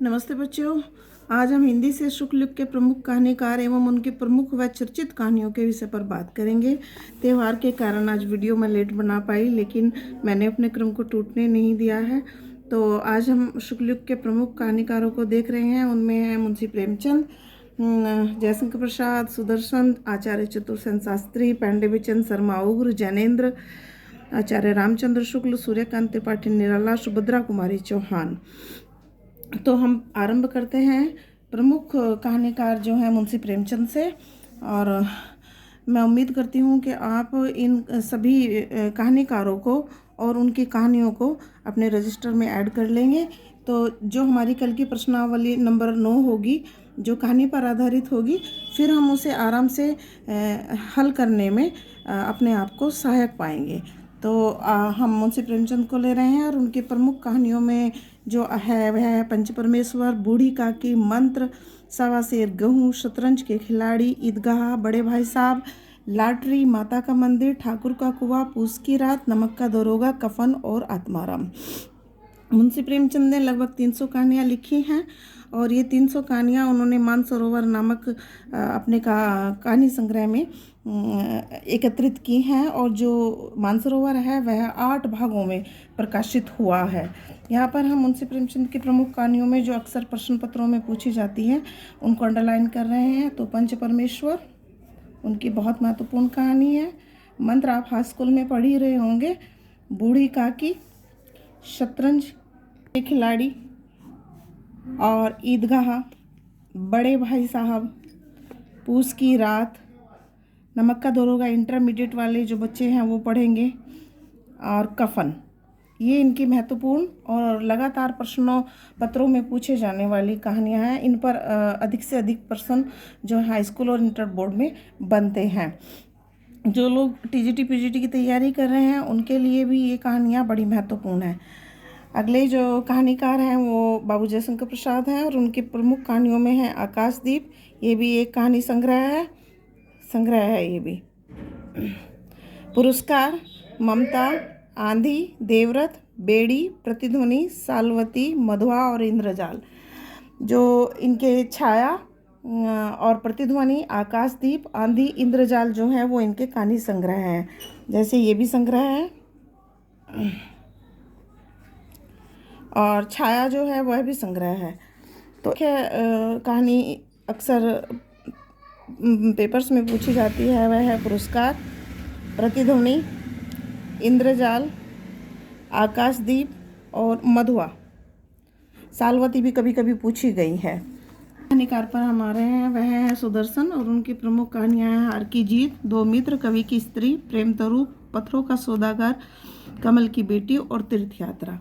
नमस्ते बच्चों। आज हम हिंदी से शुक्ल युग के प्रमुख कहानीकार एवं उनके प्रमुख व चर्चित कहानियों के विषय पर बात करेंगे। त्यौहार के कारण आज वीडियो मैं लेट बना पाई, लेकिन मैंने अपने क्रम को टूटने नहीं दिया है। तो आज हम शुक्ल युग के प्रमुख कहानीकारों को देख रहे हैं। उनमें हैं मुंशी प्रेमचंद, जयशंकर प्रसाद, सुदर्शन, आचार्य चतुर्सेन शास्त्री, पांडेयचंद शर्मा उग्र, जैनेन्द्र, आचार्य रामचंद्र शुक्ल, सूर्यकांत त्रिपाठी निराला, सुभद्रा कुमारी चौहान। तो हम आरंभ करते हैं प्रमुख कहानीकार जो हैं मुंशी प्रेमचंद से। और मैं उम्मीद करती हूँ कि आप इन सभी कहानीकारों को और उनकी कहानियों को अपने रजिस्टर में ऐड कर लेंगे। तो जो हमारी कल की प्रश्नावली नंबर 9 होगी, जो कहानी पर आधारित होगी, फिर हम उसे आराम से हल करने में अपने आप को सहायक पाएंगे। तो हम मुंशी प्रेमचंद को ले रहे हैं और उनकी प्रमुख कहानियों में जो है वह है पंच परमेश्वर, बूढ़ी काकी, मंत्र, सवा शेर गेहूँ, शतरंज के खिलाड़ी, ईदगाह, बड़े भाई साहब, लॉटरी, माता का मंदिर, ठाकुर का कुआं, पूस की रात, नमक का दरोगा, कफन और आत्माराम। मुंशी प्रेमचंद ने लगभग 300 कहानियाँ लिखी हैं और ये 300 कहानियाँ उन्होंने मानसरोवर नामक अपने कहानी संग्रह में एकत्रित की हैं। और जो मानसरोवर है वह 8 भागों में प्रकाशित हुआ है। यहाँ पर हम मुंशी प्रेमचंद की प्रमुख कहानियों में जो अक्सर प्रश्न पत्रों में पूछी जाती हैं उनको अंडरलाइन कर रहे हैं। तो पंच परमेश्वर उनकी बहुत महत्वपूर्ण कहानी है। मंत्र आप हाई स्कूल में पढ़ ही रहे होंगे। बूढ़ी काकी, शतरंज के खिलाड़ी और ईदगाह, बड़े भाई साहब, पूस की रात, नमक का दरोगा इंटरमीडिएट वाले जो बच्चे हैं वो पढ़ेंगे, और कफन। ये इनकी महत्वपूर्ण और लगातार प्रश्नों पत्रों में पूछे जाने वाली कहानियां हैं। इन पर अधिक से अधिक प्रश्न जो हाई स्कूल और इंटर बोर्ड में बनते हैं। जो लोग टीजीटी पीजीटी की तैयारी कर रहे हैं उनके लिए भी ये कहानियाँ बड़ी महत्वपूर्ण हैं। अगले जो कहानीकार हैं वो बाबू जयशंकर प्रसाद हैं और उनकी प्रमुख कहानियों में है आकाशदीप। ये भी एक कहानी संग्रह है ये भी। पुरस्कार, ममता, आंधी, देवव्रत, बेड़ी, प्रतिध्वनि, सालवती, मधुआ और इंद्रजाल। जो इनके छाया और प्रतिध्वनि, आकाशदीप, आंधी, इंद्रजाल जो है वो इनके कहानी संग्रह हैं। जैसे ये भी संग्रह है और छाया जो है वह भी संग्रह है। तो कहानी अक्सर पेपर्स में पूछी जाती है वह है पुरस्कार, प्रतिध्वनि, इंद्रजाल, आकाशदीप और मधुआ। सालवती भी कभी कभी पूछी गई है। कहानीकार पर हमारे हैं वह है सुदर्शन और उनकी प्रमुख कहानियाँ हैं हार की जीत, दो मित्र, कवि की स्त्री, प्रेम तरू, पत्थरों का सौदागर, कमल की बेटी और तीर्थ यात्रा।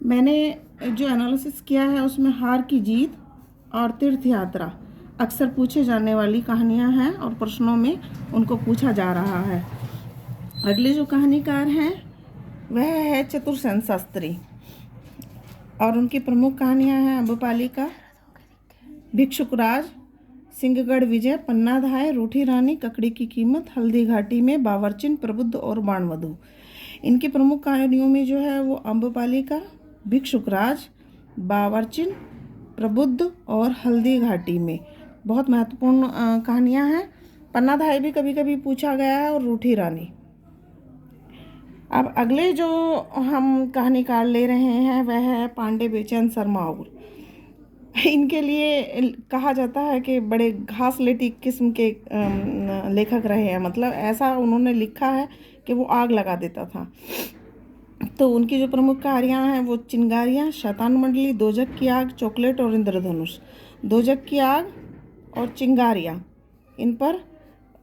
मैंने जो एनालिसिस किया है उसमें हार की जीत और तीर्थ यात्रा अक्सर पूछे जाने वाली कहानियाँ हैं और प्रश्नों में उनको पूछा जा रहा है। अगले जो कहानीकार हैं वह है चतुर्सेन शास्त्री और उनकी प्रमुख कहानियाँ हैं अम्बपालिका, भिक्षुकराज, सिंहगढ़ विजय, पन्नाधाय, रूठी रानी, ककड़ी की कीमत, हल्दी घाटी में, बावर्चिन, प्रबुद्ध और बाणवधु। इनकी प्रमुख कहानियों में जो है वो अम्बपालिका, भिक्षुकराज, बावर्चिन, प्रबुद्ध और हल्दी घाटी में बहुत महत्वपूर्ण कहानियाँ हैं। पन्नाधाय भी कभी कभी पूछा गया है और रूठी रानी। अब अगले जो हम कहानीकार ले रहे हैं वह है पांडेयचंद शर्मा उग्र। इनके लिए कहा जाता है कि बड़े घास लेटी किस्म के लेखक रहे हैं। मतलब ऐसा उन्होंने लिखा है कि वो आग लगा देता था। तो उनकी जो प्रमुख कहानियाँ हैं वो चिंगारियाँ, शैतान मंडली, दोजक की आग, चॉकलेट और इंद्रधनुष। दोजक की आग और चिंगारियाँ, इन पर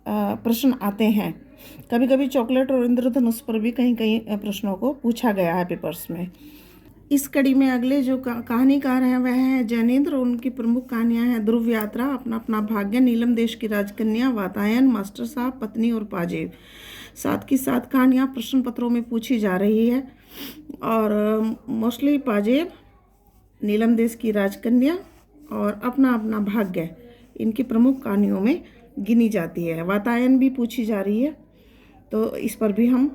प्रश्न आते हैं। कभी कभी चॉकलेट और इंद्रधनुष पर भी कहीं कहीं प्रश्नों को पूछा गया है पेपर्स में। इस कड़ी में अगले जो कहानीकार हैं वह है जैनेन्द्र। उनकी प्रमुख कहानियाँ हैं ध्रुव यात्रा, अपना अपना भाग्य, नीलम देश की राजकन्या, वातायन, मास्टर साहब, पत्नी और पाजेब। 7 की 7 कहानियाँ प्रश्न पत्रों में पूछी जा रही है और मोस्टली पाजेब, नीलम देश की राजकन्या और अपना अपना भाग्य इनकी प्रमुख कहानियों में गिनी जाती है। वातायन भी पूछी जा रही है, तो इस पर भी हम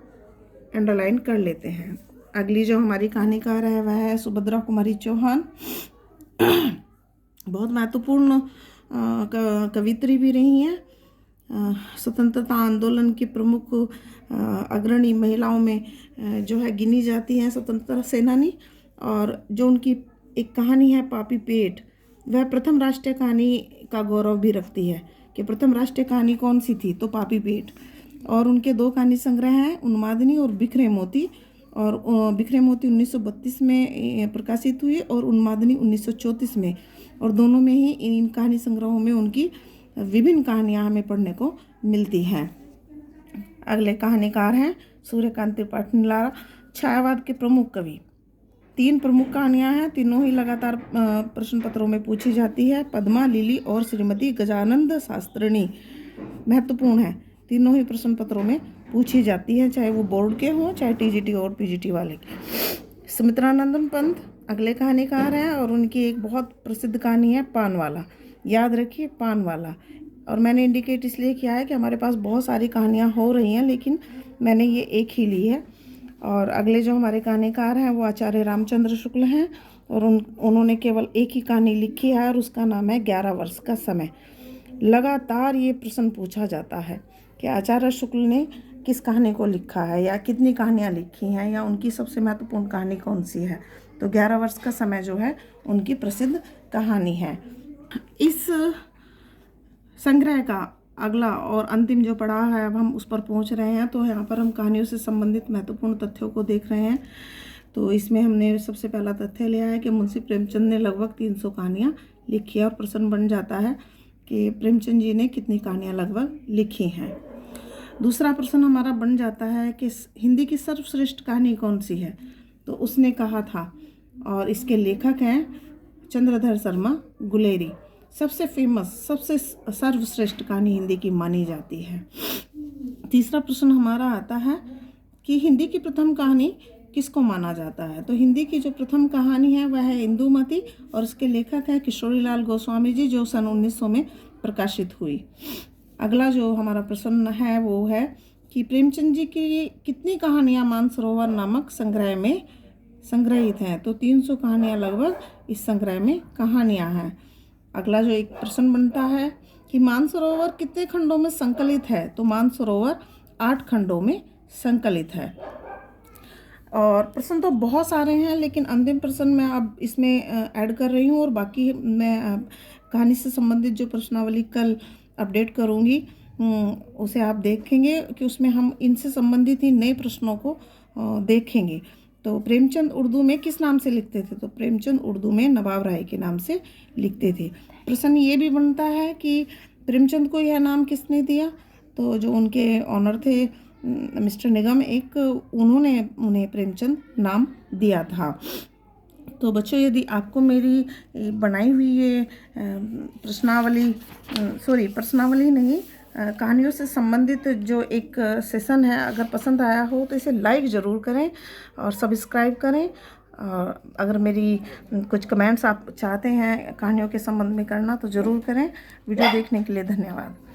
अंडरलाइन कर लेते हैं। अगली जो हमारी कहानीकार है वह है सुभद्रा कुमारी चौहान। बहुत महत्वपूर्ण कवित्री भी रही हैं। स्वतंत्रता आंदोलन की प्रमुख अग्रणी महिलाओं में जो है गिनी जाती हैं स्वतंत्रता सेनानी। और जो उनकी एक कहानी है पापी पेट, वह प्रथम राष्ट्रीय कहानी का गौरव भी रखती है कि प्रथम राष्ट्रीय कहानी कौन सी थी, तो पापी पेट। और उनके 2 कहानी संग्रह हैं, उन्मादिनी और बिखरे मोती। और बिखरे मोती 1932 में प्रकाशित हुई और उन्मादिनी 1934 में। और दोनों में ही इन कहानी संग्रहों में उनकी विभिन्न कहानियाँ हमें पढ़ने को मिलती हैं। अगले कहानीकार हैं सूर्यकांत त्रिपाठी निराला, छायावाद के प्रमुख कवि। 3 प्रमुख कहानियाँ हैं, तीनों ही लगातार प्रश्न पत्रों में पूछी जाती है। पद्मा, लिली और श्रीमती गजानंद शास्त्रिणी महत्वपूर्ण है, तीनों ही प्रश्न पत्रों में पूछी जाती है, चाहे वो बोर्ड के हों चाहे टीजीटी और पीजीटी वाले के। सुमित्रानंदन पंत अगले कहानीकार हैं और उनकी एक बहुत प्रसिद्ध कहानी है पानवाला। याद रखिए पानवाला। और मैंने इंडिकेट इसलिए किया है कि हमारे पास बहुत सारी कहानियाँ हो रही हैं, लेकिन मैंने ये एक ही ली है। और अगले जो हमारे कहानीकार हैं वो आचार्य रामचंद्र शुक्ल हैं और उन्होंने केवल एक ही कहानी लिखी है और उसका नाम है 11 वर्ष का समय। लगातार ये प्रश्न पूछा जाता है कि आचार्य शुक्ल ने किस कहानी को लिखा है या कितनी कहानियाँ लिखी हैं या उनकी सबसे महत्वपूर्ण कहानी कौन सी है। तो 11 वर्ष का समय जो है उनकी प्रसिद्ध कहानी है। इस संग्रह का अगला और अंतिम जो पड़ाव है, अब हम उस पर पहुंच रहे हैं। तो यहाँ पर हम कहानियों से संबंधित महत्वपूर्ण तथ्यों को देख रहे हैं। तो इसमें हमने सबसे पहला तथ्य लिया है कि मुंशी प्रेमचंद ने लगभग 300 कहानियाँ लिखी है और प्रश्न बन जाता है कि प्रेमचंद जी ने कितनी कहानियाँ लगभग लिखी हैं। दूसरा प्रश्न हमारा बन जाता है कि हिंदी की सर्वश्रेष्ठ कहानी कौन सी है। तो उसने कहा था, और इसके लेखक हैं चंद्रधर शर्मा गुलेरी। सबसे फेमस, सबसे सर्वश्रेष्ठ कहानी हिंदी की मानी जाती है। तीसरा प्रश्न हमारा आता है कि हिंदी की प्रथम कहानी किसको माना जाता है। तो हिंदी की जो प्रथम कहानी है वह है इंदुमती और इसके लेखक हैं किशोरीलाल गोस्वामी जी, जो सन 1900 में प्रकाशित हुई। अगला जो हमारा प्रश्न है वो है कि प्रेमचंद जी की कितनी कहानियाँ मानसरोवर नामक संग्रह में संग्रहित हैं। तो 300 कहानियाँ लगभग इस संग्रह में कहानियाँ हैं। अगला जो एक प्रश्न बनता है कि मानसरोवर कितने खंडों में संकलित है। तो मानसरोवर 8 खंडों में संकलित है। और प्रश्न तो बहुत सारे हैं, लेकिन अंतिम प्रश्न मैं अब इसमें ऐड कर रही हूँ और बाकी मैं कहानी से संबंधित जो प्रश्नावली कल अपडेट करूँगी उसे आप देखेंगे कि उसमें हम इनसे संबंधित ही नए प्रश्नों को देखेंगे। तो प्रेमचंद उर्दू में किस नाम से लिखते थे। तो प्रेमचंद उर्दू में नवाब राय के नाम से लिखते थे। प्रश्न ये भी बनता है कि प्रेमचंद को यह नाम किसने दिया। तो जो उनके ऑनर थे मिस्टर निगम, एक उन्होंने उन्हें प्रेमचंद नाम दिया था। तो बच्चों, यदि आपको मेरी बनाई हुई ये प्रश्नावली नहीं, कहानियों से संबंधित जो एक सेशन है, अगर पसंद आया हो तो इसे लाइक ज़रूर करें और सब्सक्राइब करें। और अगर मेरी कुछ कमेंट्स आप चाहते हैं कहानियों के संबंध में करना तो ज़रूर करें। वीडियो देखने के लिए धन्यवाद।